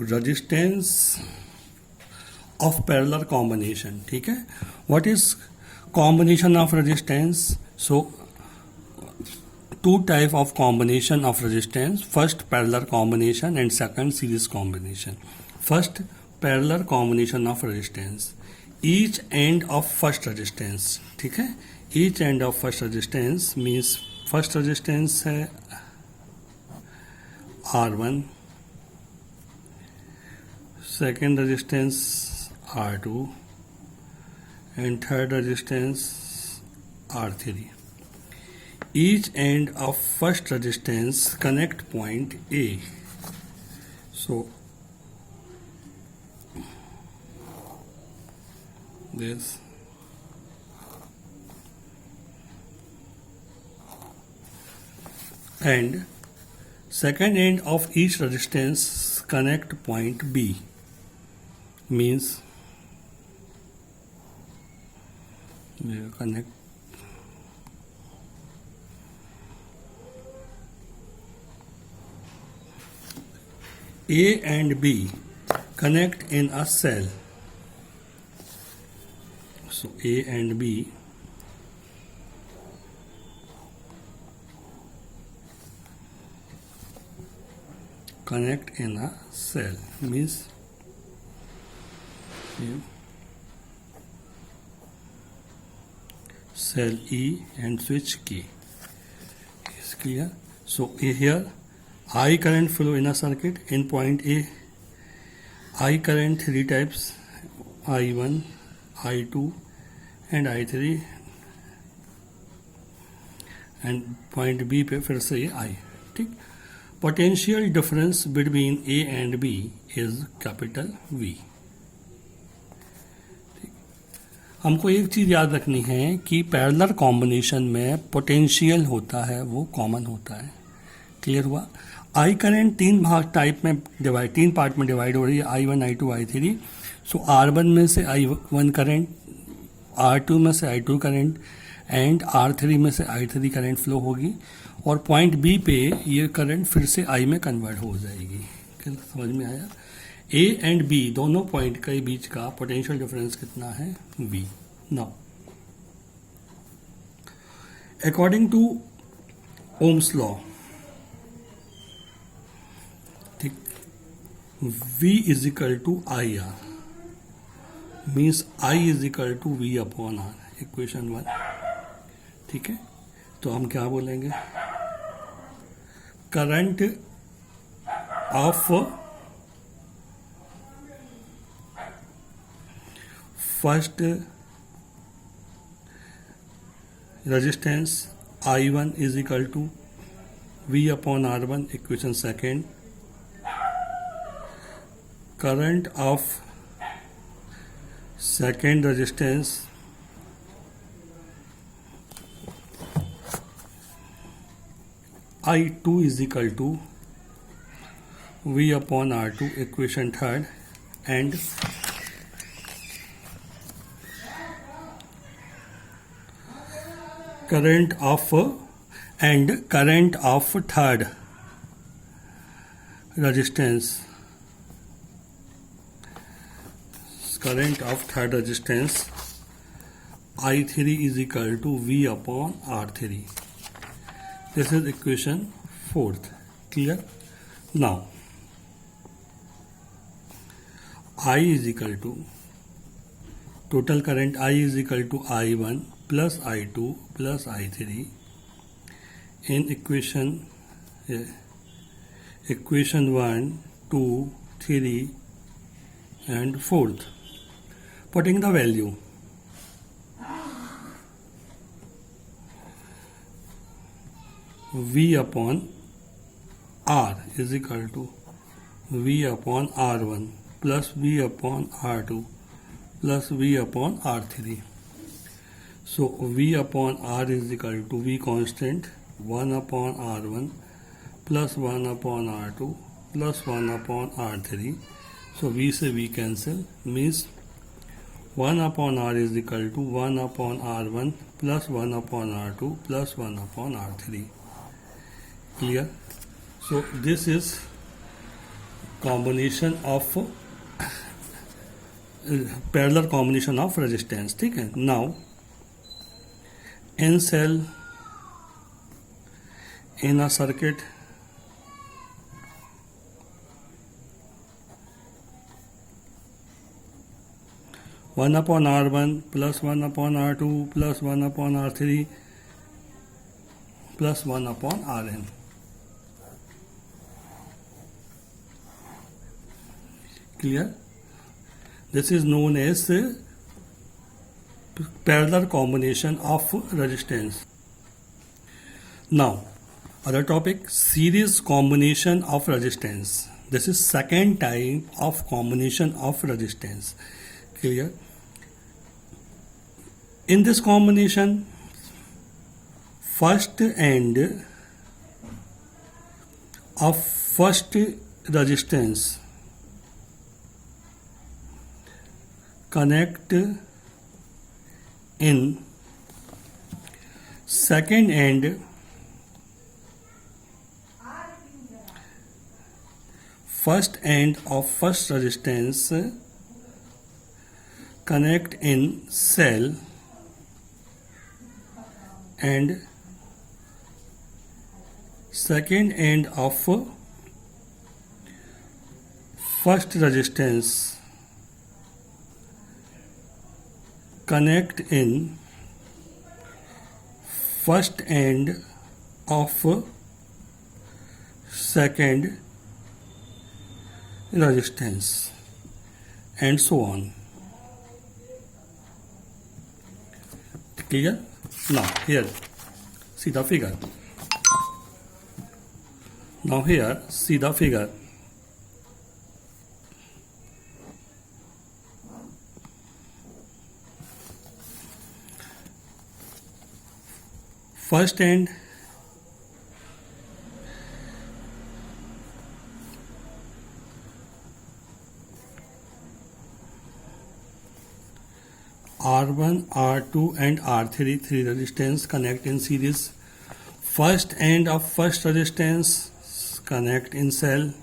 resistance of parallel combination. ठीक है, what is combination of resistance? So two type of combination of resistance, first parallel combination and second series combination. First parallel combination of resistance, each end of first resistance. ठीक है, each end of first resistance means first resistance है R1, second resistance R2 and third resistance R3. Each end of first resistance connect point A. So this and second end of each resistance connect point B, means we connect A and B connect in a cell. So A and B connect in a cell, means cell E and switch K. Is clear? So here I current flow in a circuit in point A. I current three types, I1, I2 and I3, and point B पे फिर से ये I. ठीक, potential difference between A and B is capital V. हमको एक चीज याद रखनी है कि पैरेलल कॉम्बिनेशन में पोटेंशियल होता है वो कॉमन होता है. क्लियर हुआ? आई करंट तीन पार्ट में डिवाइड हो रही है, I1, I2, I3. सो R1 में से I1 करंट, R2 में से I2 करंट एंड R3 में से I3 करंट फ्लो होगी और पॉइंट B पे ये करंट फिर से I में कन्वर्ट हो जाएगी. समझ में आया? A एंड B दोनों पॉइंट के बीच का पोटेंशियल डिफरेंस कितना है? V. Now according to Ohm's law, ठीक, V is equal to IR, मीन्स I is equal to V upon R, equation 1. ठीक है, तो हम क्या बोलेंगे? Current of first resistance I1 is equal to V upon R1, equation second. Current of second resistance I2 is equal to V upon R2, equation third, and current of third resistance, I3 is equal to V upon R3. This is equation 4th. Clear? Now I is equal to total current, I is equal to I1 plus I2 plus I3 in equation 1, 2, 3 and 4th. Putting the value, V upon R is equal to V upon R1 plus V upon R2 plus V upon R3. So V upon R is equal to V constant 1 upon R1 plus 1 upon R2 plus 1 upon R3. So V से V cancel, means 1 upon R is equal to 1 upon R1 plus 1 upon R2 plus 1 upon R3. Clear? So this is combination of parallel combination of resistance, ठीक है। Now in cell in a circuit one upon R1 plus 1 upon R2 plus 1 upon R3 plus 1 upon Rn. Clear? This is known as parallel combination of resistance. Now other topic, series combination of resistance. This is second type of combination of resistance. Clear? In this combination, first end of first resistance connect in second end first end of first resistance connect in cell and second end of first resistance connect in first end of second resistance and so on. Clear? Now here see the figure. Now here see the figure. First end R1, R2 and R3 three resistance connect in series. First end of first resistance connect in cell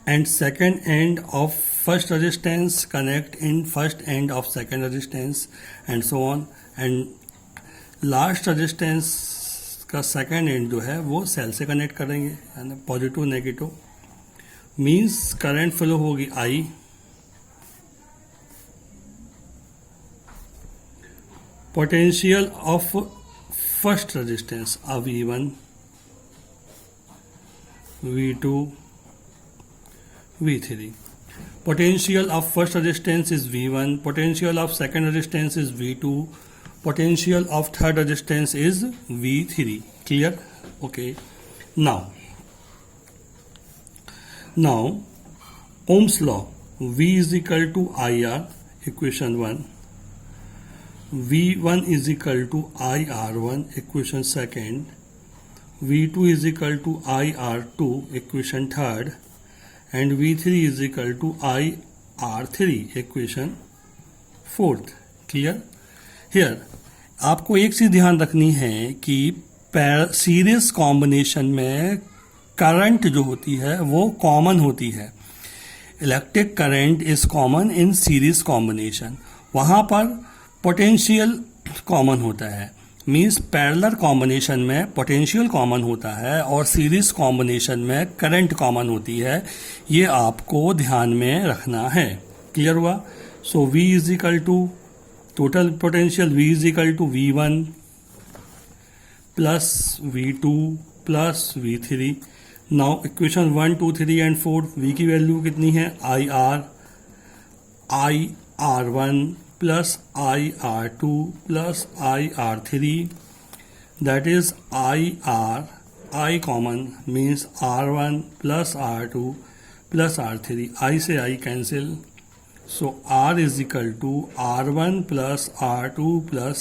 and second end of first resistance connect in first end of second resistance and so on, and last resistance का second end जो है वो cell से connect करेंगे, यानी positive negative, means current flow होगी I, potential of first resistance V1, V2, V3. Potential of first resistance is V1, potential of second resistance is V2, potential of third resistance is V3. Clear? Okay. Now Ohm's law, V is equal to IR, equation 1, V1 is equal to IR1, equation 2nd, V2 is equal to IR2, equation 3rd, and V3 is equal to IR3, equation 4th. Clear? Here आपको एक चीज ध्यान रखनी है कि series combination में current जो होती है वो कॉमन होती है. Electric current is common in series combination. वहां पर पोटेंशियल कॉमन होता है, मींस पैरेलल कॉम्बिनेशन में पोटेंशियल कॉमन होता है और सीरीज कॉम्बिनेशन में करंट कॉमन होती है. ये आपको ध्यान में रखना है. क्लियर हुआ? So V is equal to total potential, V is equal to V1 plus V2 plus V3. Now equation 1, 2, 3 and 4, V की वैल्यू कितनी है? IR1 plus IR2 plus IR3, that is I common means R1 plus R2 plus R3. I से I cancel. So R is equal to R1 plus R2 plus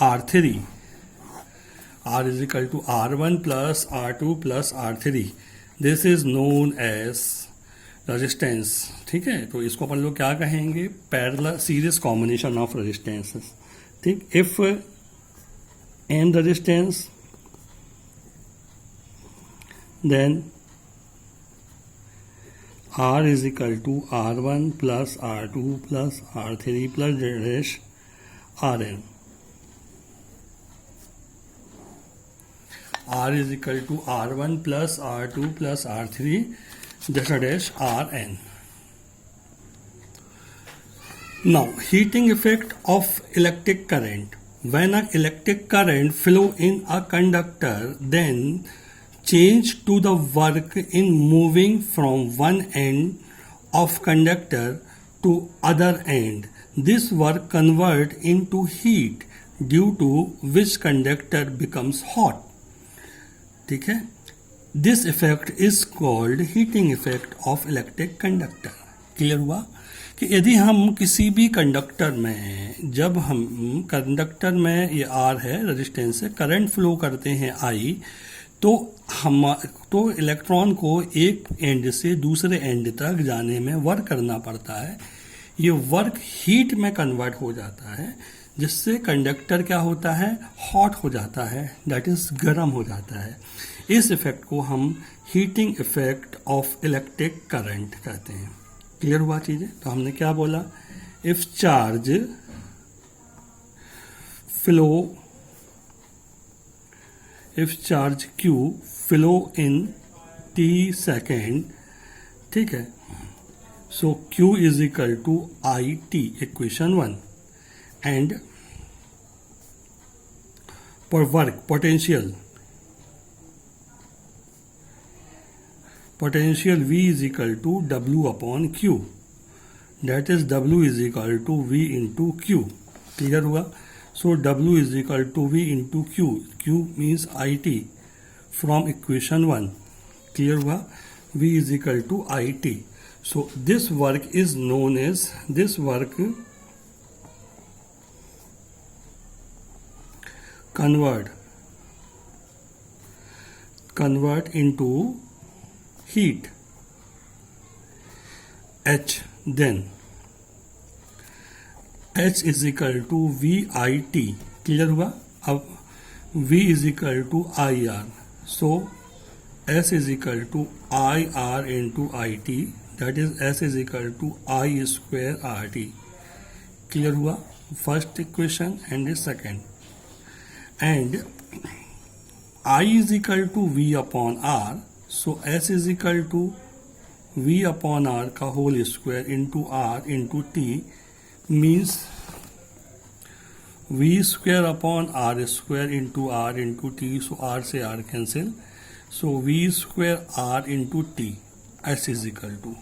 R3. R is equal to R1 plus R2 plus R3. This is known as resistance. ठीक है, तो इसको अपन लोग क्या कहेंगे? Parallel series combination of resistances. ठीक, if n resistance then R is equal to R1 plus R2 plus R3 plus dash Rn. R is equal to R1 plus R2 plus R3 dash Rn. Now, heating effect of electric current. When an electric current flow in a conductor, then change to the work in moving from one end of conductor to other end. This work convert into heat due to which conductor becomes hot. ठीक है, this effect is called heating effect of electric conductor. Clear हुआ कि यदि हम किसी भी conductor में, जब हम कंडक्टर में ये आर है रेजिस्टेंस से करंट फ्लो करते हैं आई, तो इलेक्ट्रॉन को एक एंड से दूसरे एंड तक जाने में वर्क करना पड़ता है. ये वर्क हीट में कन्वर्ट हो जाता है, जिससे कंडक्टर क्या होता है, हॉट हो जाता है, दैट इज गर्म हो जाता है. इस इफेक्ट को हम heating effect of electric current कहते हैं. क्लियर हुआ चीजें? तो हमने क्या बोला, if charge Q flow in T second, ठीक है, so Q is equal to I T, equation 1. And for work potential V is equal to W upon Q, that is W is equal to V into Q. Clear हुआ? So W is equal to V into Q. Q means IT from equation 1. Clear हुआ? V is equal to IT. So this work is known as, this work convert into heat H. Then H is equal to VIT. Clear हुआ? अब V is equal to IR. So S is equal to IR into IT, that is S is equal to I square RT. Clear हुआ? First equation and second. And I is equal to V upon R, so S is equal to V upon R का whole square into R into T means V square upon R square into R into T, so R से R cancel, so V square R into T, S is equal to,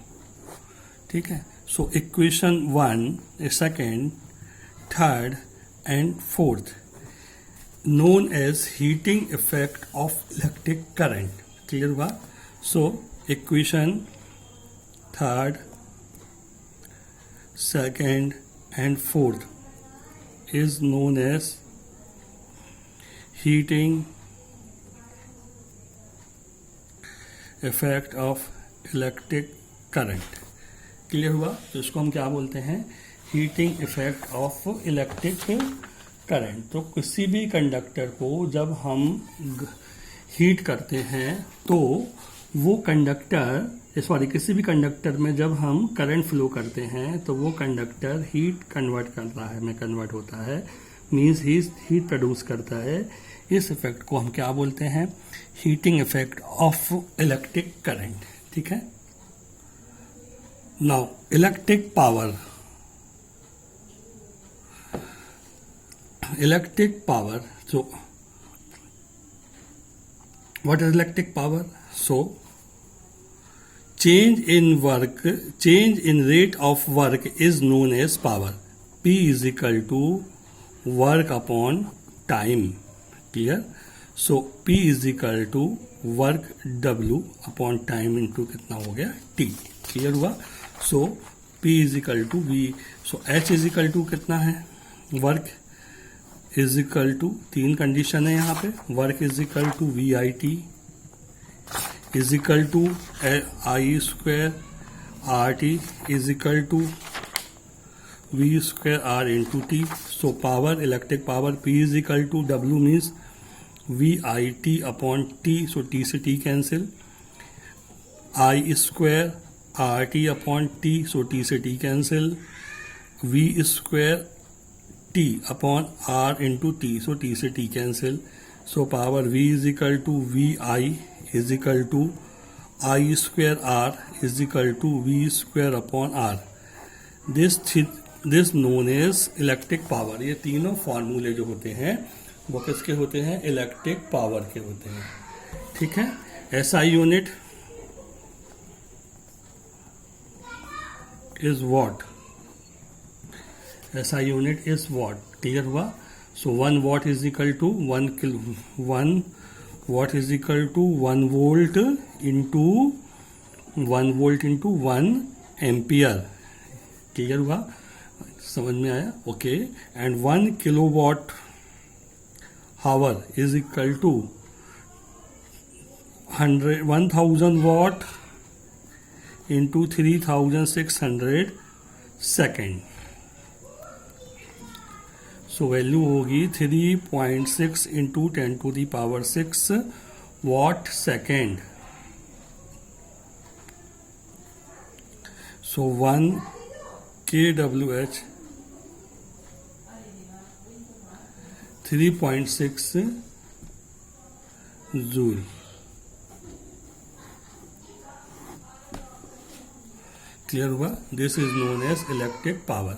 ठीक है. So equation 1, second, third and fourth known as heating effect of electric current. Clear हुआ? So equation third, second and fourth is known as heating effect of electric current. Clear हुआ? तो इसको हम क्या बोलते हैं, heating effect of electric current. तो किसी भी कंडक्टर को जब हम हीट करते हैं तो वो कंडक्टर, सॉरी, किसी भी कंडक्टर में जब हम करंट फ्लो करते हैं तो वो कंडक्टर हीट कन्वर्ट करता है, में कन्वर्ट होता है, मीन्स हीट प्रोड्यूस करता है. इस इफेक्ट को हम क्या बोलते हैं, heating effect of electric current. ठीक है. Now electric power. Electric power. So what is electric power? So change in rate of work is known as power. P is equal to work upon time. Clear? So P is equal to work W upon time into कितना हो गया, T. Clear हुआ? So P is equal to V. So H is equal to कितना है, work is equal to, तीन condition है यहाँ पे, work is equal to V I T is equal to I square R T is equal to V square R into T. So power, electric power P is equal to W means V I T upon T. So T से T cancel, I square R T upon T, so T से T cancel, V square T upon are into T, so T से T cancel, so power v is equal to V I is equal to I square R is equal to V square upon R. This known as electric power. ये तीनों फॉर्मूले जो होते हैं वो किसके होते हैं? इलेक्ट्रिक पावर के होते हैं. ठीक है. SI unit is watt. SI unit is watt. Clear हुआ. So 1 watt is equal to 1 watt is equal to 1 volt into 1 ampere. Clear हुआ. समझ में आया? Okay. And 1 kilowatt hour is equal to 1000 watt into 3600 second. So value होगी 3.6 into 10⁶ watt second. सो 1 kWh 3.6 joule. Clear हुआ. This is known as electric power.